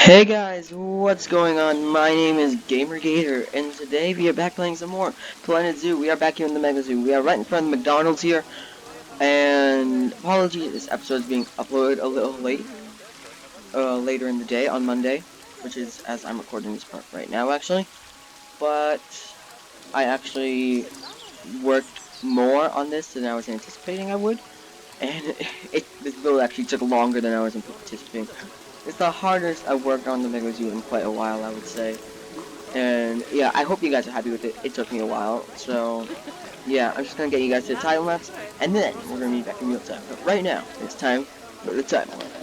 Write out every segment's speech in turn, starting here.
Hey guys, what's going on? My name is GamerGator, and today we are back playing some more Planet Zoo. We are back here in the Mega Zoo. We are right in front of the McDonald's here, and apologies, this episode is being uploaded a little late, later in the day on Monday, which is as I'm recording this part right now, actually. But I actually worked more on this than I was anticipating I would, and this build actually took longer than I was anticipating. It's the hardest I've worked on the Mega Zoo in quite a while, I would say. And yeah, I hope you guys are happy with it. It took me a while, so yeah, I'm just gonna get you guys to the time lapse, and then we're gonna be back in real time. But right now, it's time for the time lapse.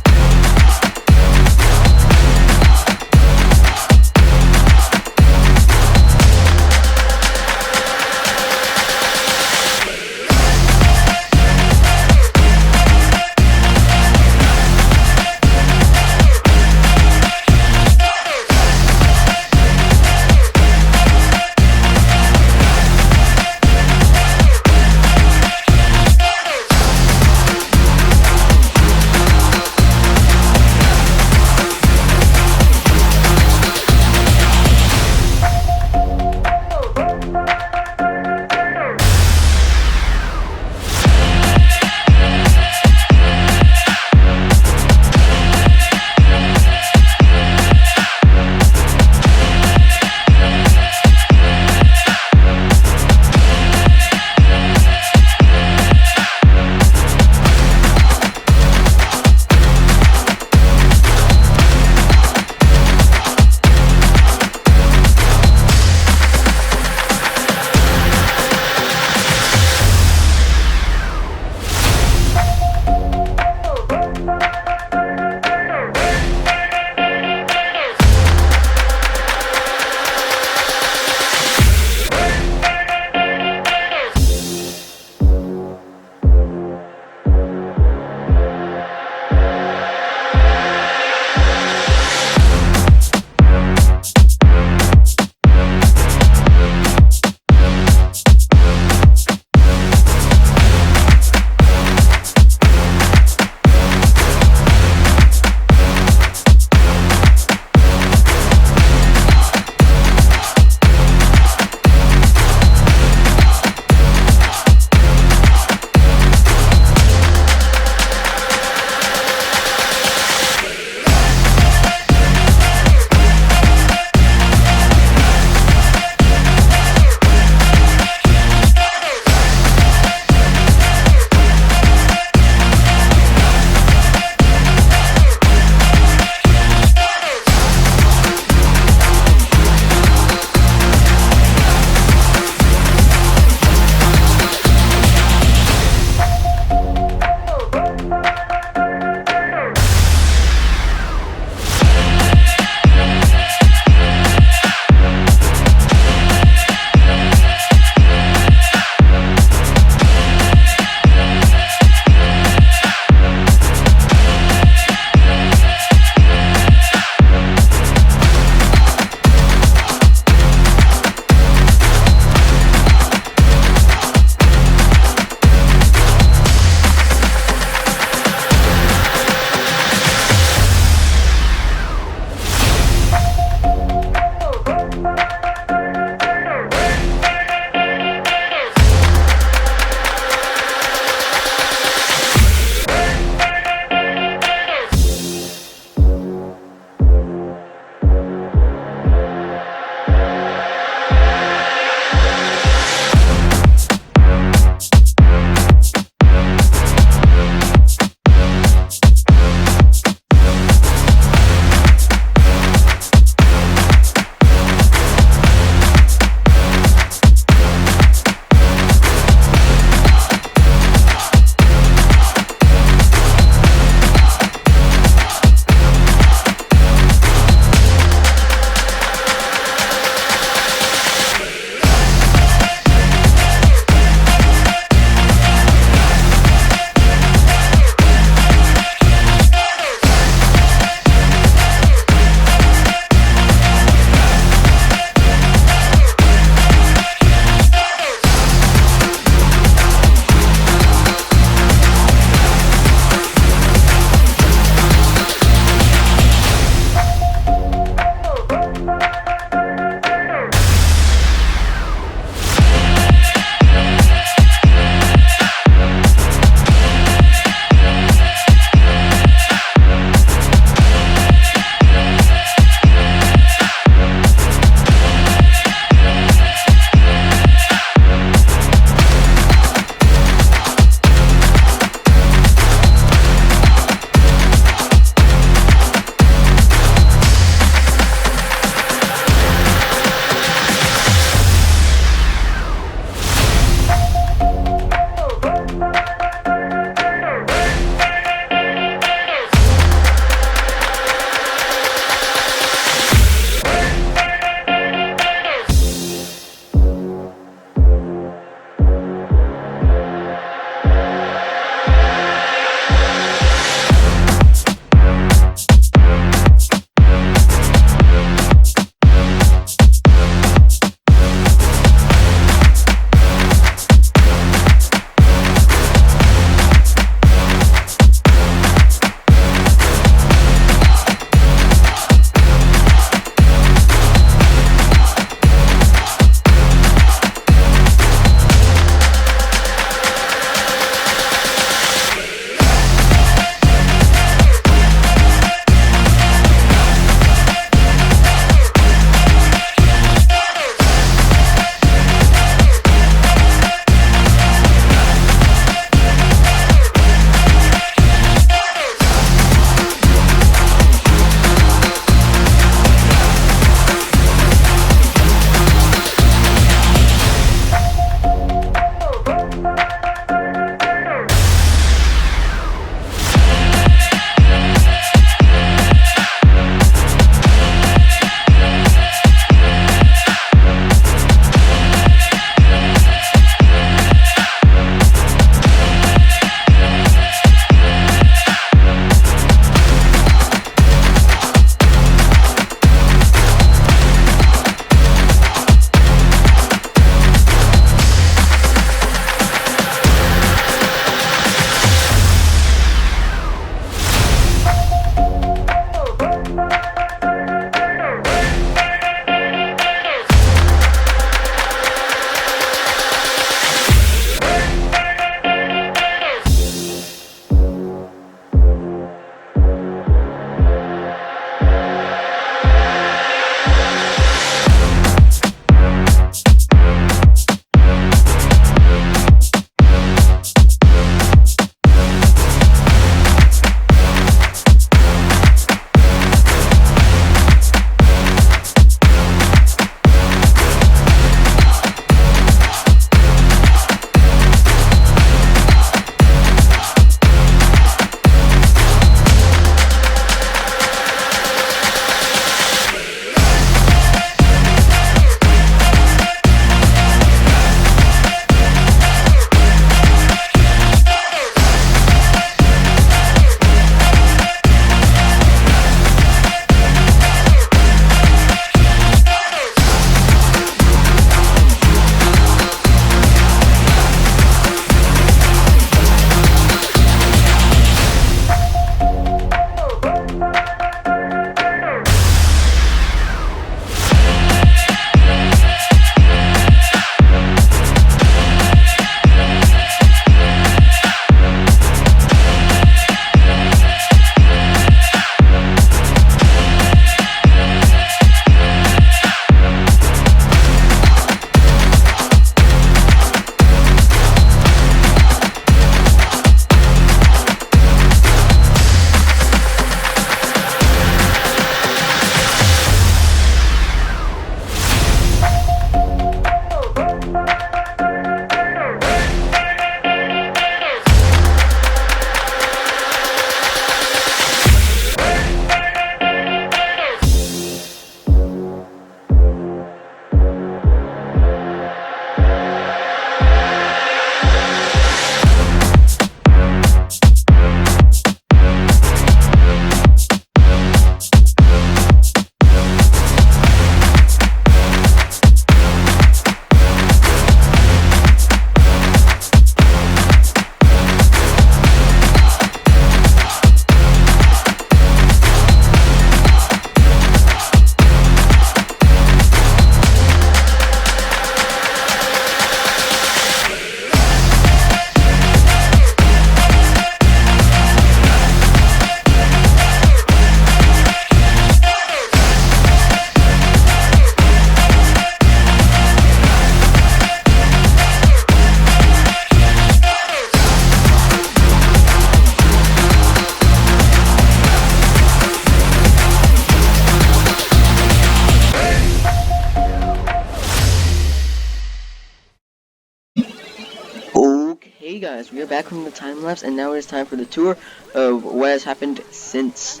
Hey guys, we are back from the time lapse, and now it is time for the tour of what has happened since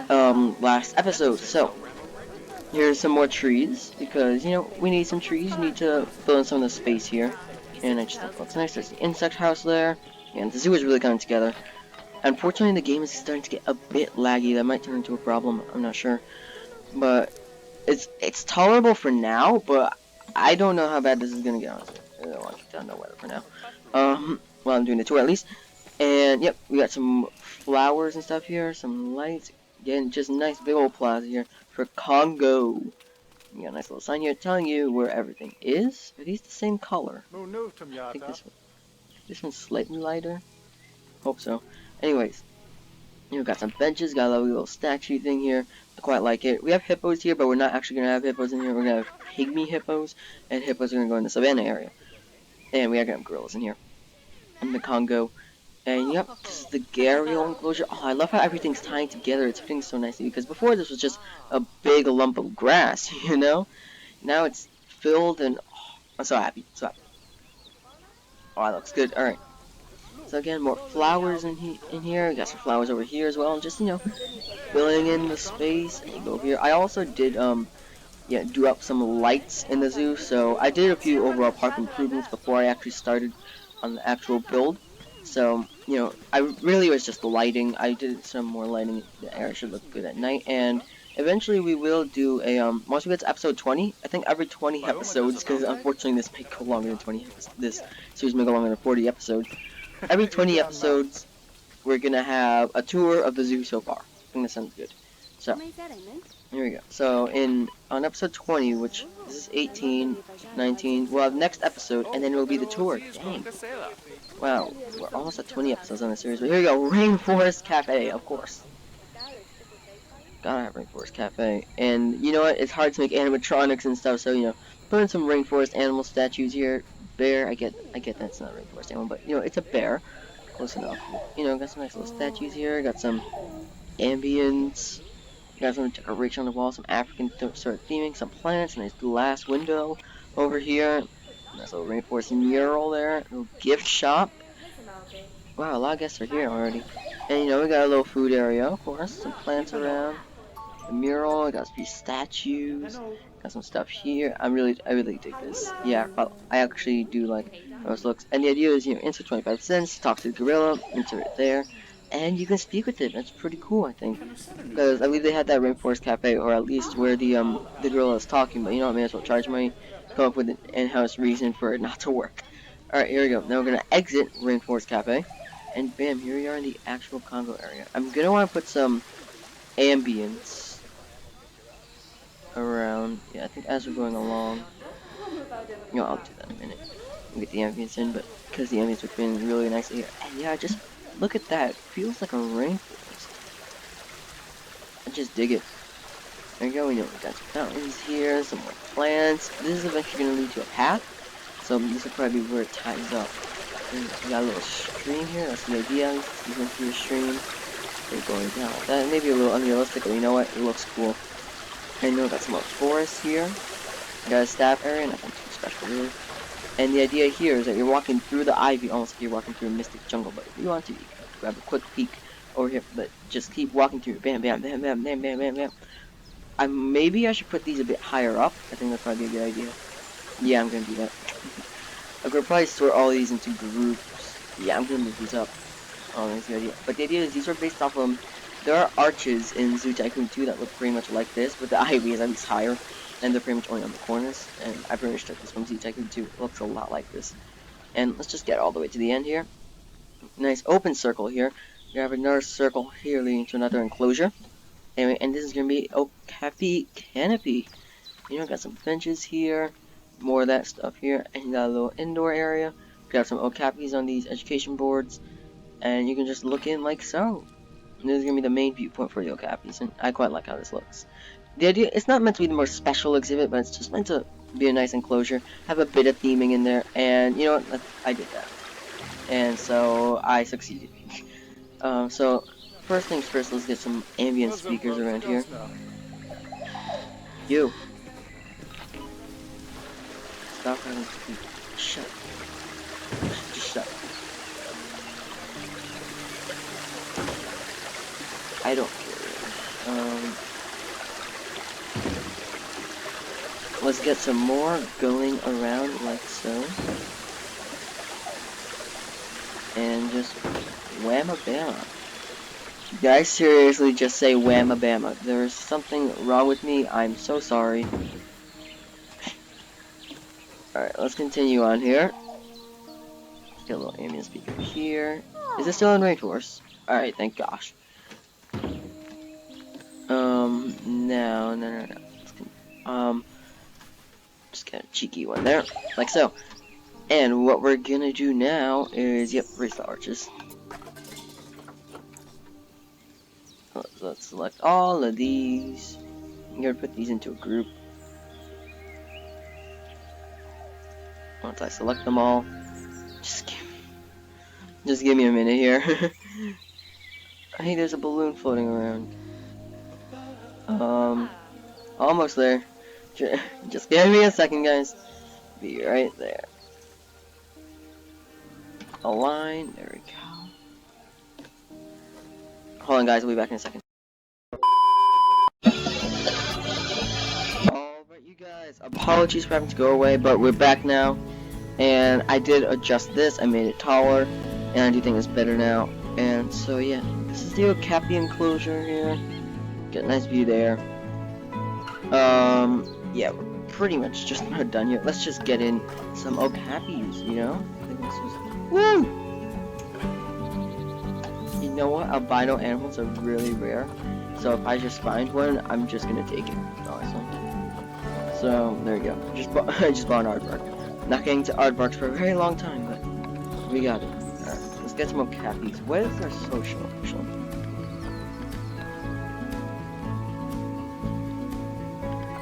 last episode. So here's some more trees because we need some trees. You need to fill in some of the space here, and I just think it looks nice. There's the insect house there, and the zoo is really coming together. Unfortunately, the game is starting to get a bit laggy. That might turn into a problem. I'm not sure, but it's tolerable for now. But I don't know how bad this is gonna get. Honestly, I don't want to keep down the weather for now. While I'm doing the tour at least. And yep, we got some flowers and stuff here, some lights. Again, just nice big old plaza here for Congo. You got a nice little sign here telling you where everything is. Are these the same color? I think this one's slightly lighter. Hope so. Anyways, got some benches, got a lovely little statue thing here. I quite like it. We have hippos here, but we're not actually gonna have hippos in here. We're gonna have pygmy hippos, and hippos are gonna go in the savannah area. And we are gonna have gorillas in here. In the Congo. And yep, this is the gharial enclosure. Oh, I love how everything's tying together. It's fitting so nicely because before this was just a big lump of grass, Now it's filled and I'm so happy. So happy. Oh, that looks good. All right. So again, more flowers in here. We got some flowers over here as well, and just filling in the space. And you go over here. I also did do up some lights in the zoo. So I did a few overall park improvements before I actually started on the actual build. So, I really was just the lighting. I did some more lighting. The air should look good at night. And eventually we will do a, once we get to episode 20, I think every 20 episodes, because unfortunately this may go longer than 20, this series may go longer than 40 episodes. Every 20 episodes, we're going to have a tour of the zoo so far. I think that sounds good. So, here we go. So, on episode 20, which this is 18, 19, we'll have next episode, and then it will be the tour. Dang. Wow, we're almost at 20 episodes on the series, but here we go, Rainforest Cafe, of course. Gotta have Rainforest Cafe. And you know what, it's hard to make animatronics and stuff, so, put in some rainforest animal statues here. Bear, I get that's not a rainforest animal, but, it's a bear. Close enough. Got some nice little statues here, got some ambience, got some decoration on the wall, some African sort of theming, some plants, nice glass window over here. Nice little rainforest mural there. Little gift shop. Wow, a lot of guests are here already. And we got a little food area, of course. Some plants around. The mural. Got a few statues. Got some stuff here. I really dig this. Yeah, I actually do like how this looks. And the idea is, insert 25 cents. Talk to the gorilla. Enter it there. And you can speak with it. That's pretty cool, I think. Because I believe they had that Rainforest Cafe, or at least where the gorilla is talking. But I may as well charge money. Come up with an in-house reason for it not to work. Alright, here we go. Now we're gonna exit Rainforest Cafe. And bam, here we are in the actual Congo area. I'm gonna want to put some ambience around. Yeah, I think as we're going along. I'll do that in a minute. We'll get the ambience in, but because the ambience would been really nice here. And yeah, just look at that. It feels like a rainforest. I just dig it. There you go. We got some fountains here, some more plants. This is eventually gonna lead to a path. So this will probably be where it ties up. We got a little stream here. That's the idea. You can see the stream. They're going down. That may be a little unrealistic, but you know what? It looks cool. And got some more forests here. Got a staff area, nothing too special really. And the idea here is that you're walking through the ivy, almost like you're walking through a mystic jungle. But if you want to, you can grab a quick peek over here. But just keep walking through. Bam, bam, bam, bam, bam, bam, bam, bam. Maybe I should put these a bit higher up. I think that's probably a good idea. Yeah, I'm gonna do that. I'm gonna probably sort all these into groups. Yeah, I'm gonna move these up. Oh, that's the idea. But the idea is these are based off of there are arches in Zoo Tycoon 2 that look pretty much like this, but the ivy is at least higher, and they're pretty much only on the corners. And I pretty much took this from Zoo Tycoon 2. It looks a lot like this. And let's just get all the way to the end here. Nice open circle here. You have another circle here leading to another enclosure. Anyway, and this is gonna be Okapi Canopy. Got some benches here, more of that stuff here, and you got a little indoor area. You got some okapis on these education boards, and you can just look in like so. And this is gonna be the main viewpoint for the okapis, and I quite like how this looks. The idea, it's not meant to be the most special exhibit, but it's just meant to be a nice enclosure, have a bit of theming in there, and you know what, I did that. And so, I succeeded. So, first things first, let's get some ambient speakers around here. You. Stop having to speak. Shut. Just shut. I don't care. Let's get some more going around like so. And just whamma-bamma. Guys, seriously, just say whamma-bamma. There's something wrong with me. I'm so sorry. Alright, let's continue on here. Get a little ambient speaker here. Is it still in rainforest? Alright, thank gosh. No. Just get a cheeky one there, like so. And what we're gonna do now is, yep, raise the arches. Let's select all of these. I'm gonna put these into a group. Once I select them all, just give me a minute here. Hey, there's a balloon floating around. Almost there. Just give me a second, guys. Be right there. Align. There we go. Hold on, guys. I'll be back in a second. Alright, you guys. Apologies for having to go away, but we're back now. And I did adjust this. I made it taller, and I do think it's better now. And so yeah, this is the Okapi enclosure here. Get a nice view there. Yeah, we're pretty much just about done here. Let's just get in some Okapis, you know? I think this was... Woo! You know what? Albino animals are really rare. So if I just find one, I'm just gonna take it, honestly. So, there we go. I just bought an aardvark. Not getting to aardvarks for a very long time, but we got it. Alright, let's get some Okapis. What is their social, actually?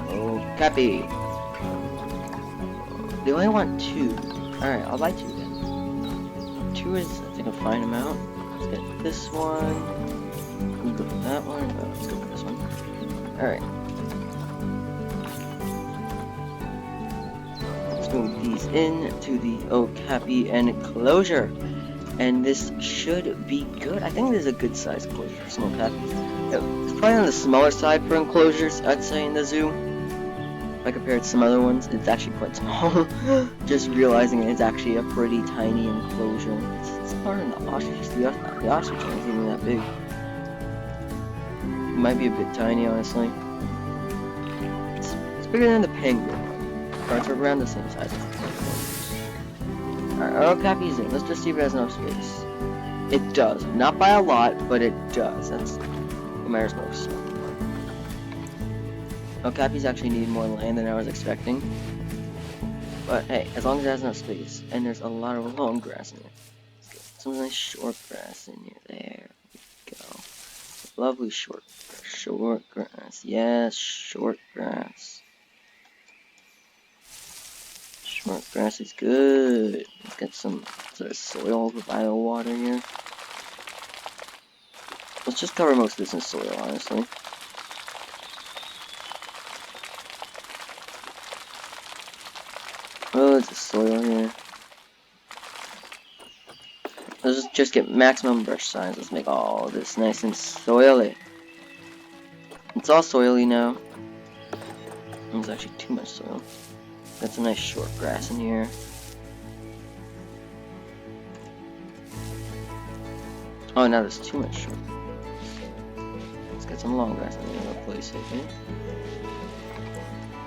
Okapi. They only want 2. Alright, I'll buy 2 then. 2 is, I think, a fine amount. Let's get this one. We'll go for that one. Oh, let's go for this one. Alright. Let's move these in to the Okapi enclosure. And this should be good. I think this is a good size enclosure for some Okapis. It's probably on the smaller side for enclosures, I'd say, in the zoo. If I compare it to some other ones, it's actually quite small. Just realizing it's actually a pretty tiny enclosure. It's smaller than the ostrich. The ostrich isn't even that big. It might be a bit tiny, honestly. It's bigger than the penguin one. But it's around the same size as the penguin. Alright, our Okapi's in. Let's just see if it has enough space. It does. Not by a lot, but it does. That's what matters most. Okapis actually need more land than I was expecting. But hey, as long as it has enough space, and there's a lot of long grass in it. Let's get some nice short grass in here. There we go. Lovely short grass. Yes, short grass. Short grass is good. Let's get some sort of soil with bio water here. Let's just cover most of this in soil, honestly. Oh, it's a soil here. Let's just get maximum brush size. Let's make all this nice and soily. It's all soily now. There's actually too much soil. That's a nice short grass in here. Oh, now there's too much short. Let's get some long grass in the other place, okay?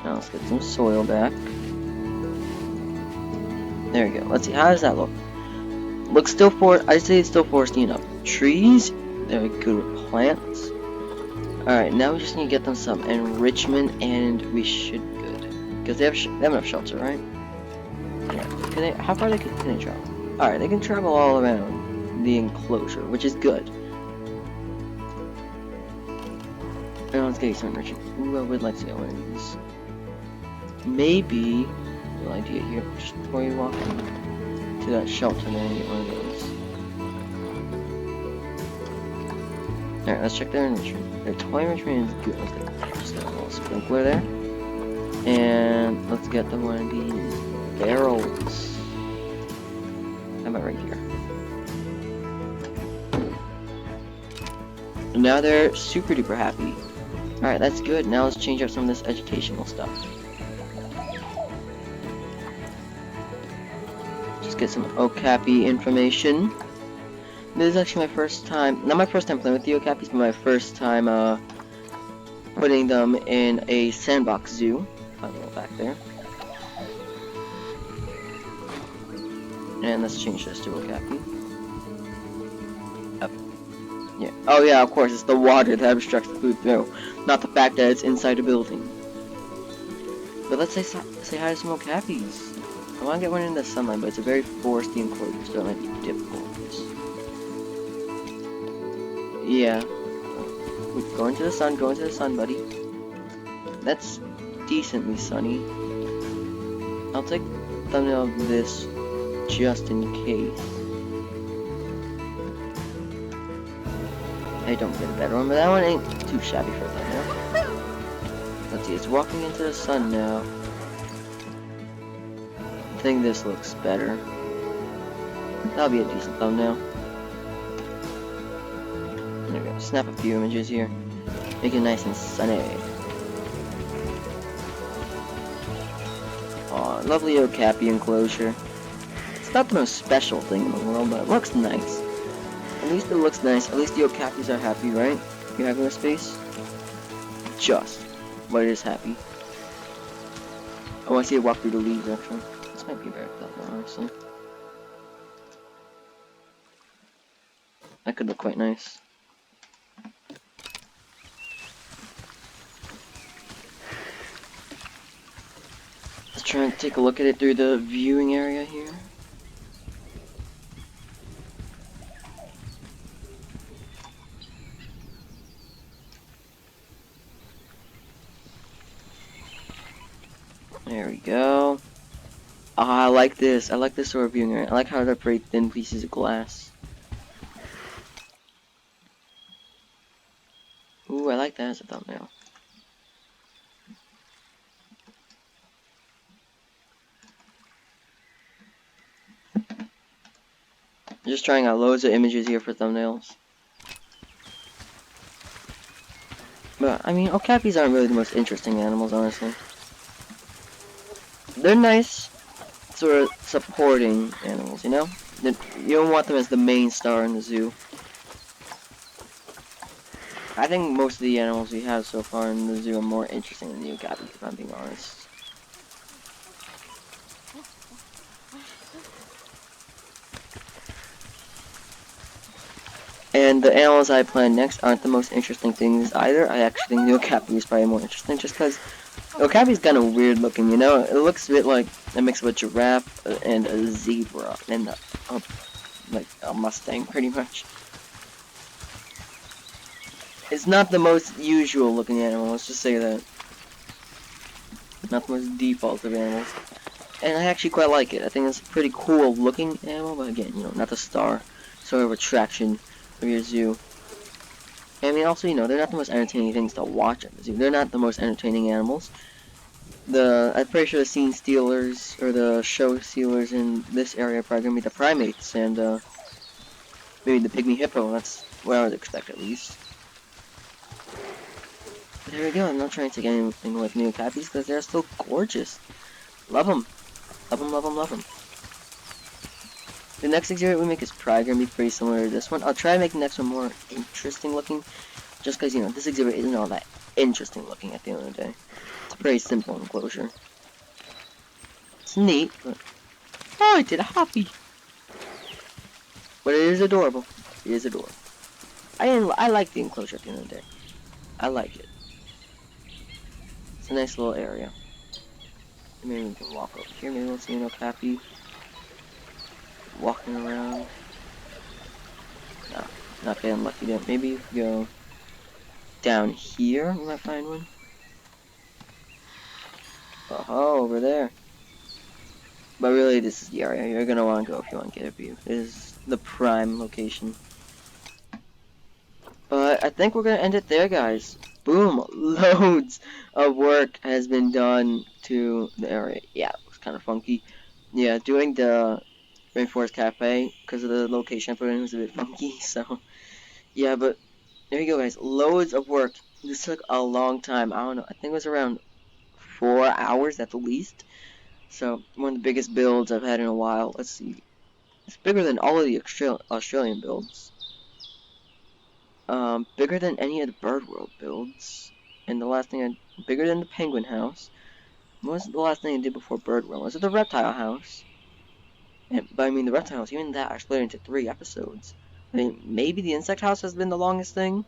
Now let's get some soil back. There we go. Let's see, how does that look? Looks still I'd say it's still foresty enough. Trees, they're good with plants. Alright, now we just need to get them some enrichment, and we should be good. Because they have enough shelter, right? Yeah. How far can they travel? Alright, they can travel all around the enclosure, which is good. Now let's get you some enrichment. Ooh, I would like to get one of these. Maybe... idea here, just before you walk to that shelter, then get one of those. Alright, let's check their enrichment. Their toy enrichment is good. Let's just get a little sprinkler there. And let's get them one of these barrels. How about right here? Now they're super duper happy. Alright, that's good. Now let's change up some of this educational stuff. Just get some Okapi information. This is actually my first time, not my first time playing with the Okapis, but my first time putting them in a sandbox zoo. Find a little back there. And let's change this to Okapi. Up. Yeah. Oh yeah, of course, it's the water that obstructs the food through, not the fact that it's inside a building. But let's say hi to some Okapis. I want to get one in the sunlight, but it's a very foresty enclosure, so it might be difficult. Yeah. Go into the sun, buddy. That's decently sunny. I'll take a thumbnail of this just in case. I don't get a better one, but that one ain't too shabby for a thumbnail. Let's see, it's walking into the sun now. I think this looks better. That'll be a decent thumbnail. There we go. Snap a few images here. Make it nice and sunny. Aw, lovely Okapi enclosure. It's not the most special thing in the world, but it looks nice. At least it looks nice. At least the Okapis are happy, right? You have no space? Just. But it is happy. Oh, I see it walk through the leaves, actually. This might be very clever, honestly. That could look quite nice. Let's try and take a look at it through the viewing area here. There we go. Ah, I like this. I like this sort of viewing area. I like how they're very thin pieces of glass. Ooh, I like that as a thumbnail. Just trying out loads of images here for thumbnails. But, I mean, Okapis aren't really the most interesting animals, honestly. They're nice, sort of supporting animals, you know? You don't want them as the main star in the zoo. I think most of the animals we have so far in the zoo are more interesting than the Okapis, if I'm being honest. And the animals I plan next aren't the most interesting things either. I actually think the Okapi is probably more interesting, just because Okapi's kind of weird looking, you know? It looks a bit like a mix of a giraffe and a zebra, and like a Mustang, pretty much. It's not the most usual looking animal, let's just say that. Not the most default of animals. And I actually quite like it. I think it's a pretty cool looking animal, but again, you know, not the star sort of attraction of your zoo. And I mean, also, you know, they're not the most entertaining things to watch at the zoo. They're not the most entertaining animals. I'm pretty sure the scene stealers, or the show stealers in this area are probably going to be the primates, and maybe the pygmy hippo. That's what I would expect, at least. But there we go. I'm not trying to take anything away from the Okapis, because they're still gorgeous. Love them. Love them, love them, love them. The next exhibit we make is probably going to be pretty similar to this one. I'll try to make the next one more interesting looking, just because, you know, this exhibit isn't all that interesting looking at the end of the day. It's a pretty simple enclosure. It's neat, but... Oh, I did a hoppy! But it is adorable. It is adorable. I like the enclosure at the end of the day. I like it. It's a nice little area. Maybe we can walk over here. Maybe we'll see an Okapi walking around. No, not getting lucky there. Maybe if we go down here, we might find one. Oh, over there. But really, this is the area you're gonna want to go if you want to get a view. This is the prime location. But I think we're gonna end it there, guys. Boom! Loads of work has been done to the area. Yeah, it was kind of funky. Yeah, doing the Rainforest Cafe, because of the location I put in, was a bit funky, so... Yeah, but There you go, guys. Loads of work. This took a long time. I don't know. I think it was around 4 hours at the least. So, one of the biggest builds I've had in a while. Let's see. It's bigger than all of the Australian builds. Bigger than any of the Bird World builds. And the last thing bigger than the Penguin House. What was the last thing I did before Bird World? Was it the Reptile House? But I mean, the Reptile House, even that I split into 3 episodes. I mean, maybe the Insect House has been the longest thing.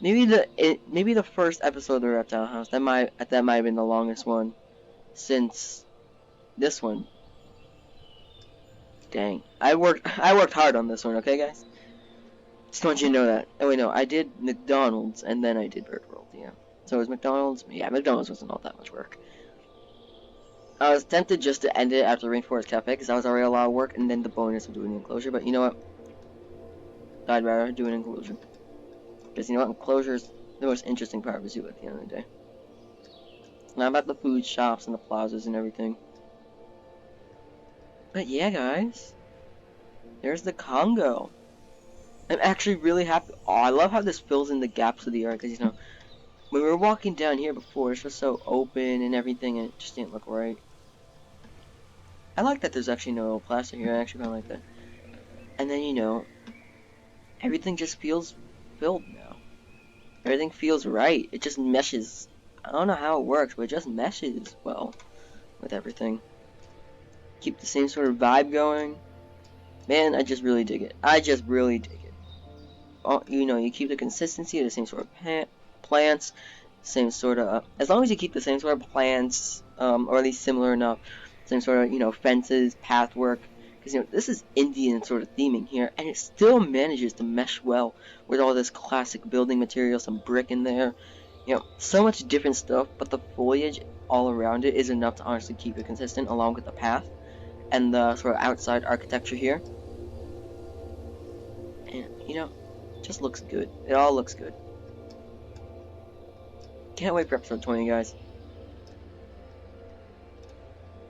Maybe the first episode of the Reptile House that might have been the longest one since this one. Dang, I worked hard on this one. Okay, guys. Just want you to know that. Oh wait, no, I did McDonald's and then I did Bird World. Yeah. So it was McDonald's. Yeah, McDonald's wasn't all that much work. I was tempted just to end it after Rainforest Cafe because that was already a lot of work, and then the bonus of doing the enclosure. But you know what? I'd rather do an enclosure because you know what? Enclosure is the most interesting part of a zoo at the end of the day. Not about the food shops and the plazas and everything. But yeah, guys, there's the Congo. I'm actually really happy. Oh, I love how this fills in the gaps of the art because you know when we were walking down here before, it's just so open and everything, and it just didn't look right. I like that there's actually no plastic here. I actually kind of like that. And then you know, everything just feels filled now. Everything feels right. It just meshes. I don't know how it works, but it just meshes well with everything. Keep the same sort of vibe going. Man, I just really dig it. I just really dig it. You know, you keep the consistency of the same sort of plants, same sort of, as long as you keep the same sort of plants, or at least similar enough, same sort of, you know, fences, pathwork, because, you know, this is Indian sort of theming here, and it still manages to mesh well with all this classic building material, some brick in there, you know, so much different stuff, but the foliage all around it is enough to honestly keep it consistent, along with the path, and the sort of outside architecture here, and, you know, just looks good. It all looks good. Can't wait for episode 20, guys.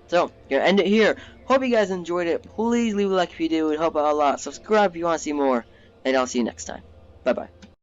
So, gonna end it here. Hope you guys enjoyed it. Please leave a like if you do. It would help out a lot. Subscribe if you want to see more. And I'll see you next time. Bye-bye.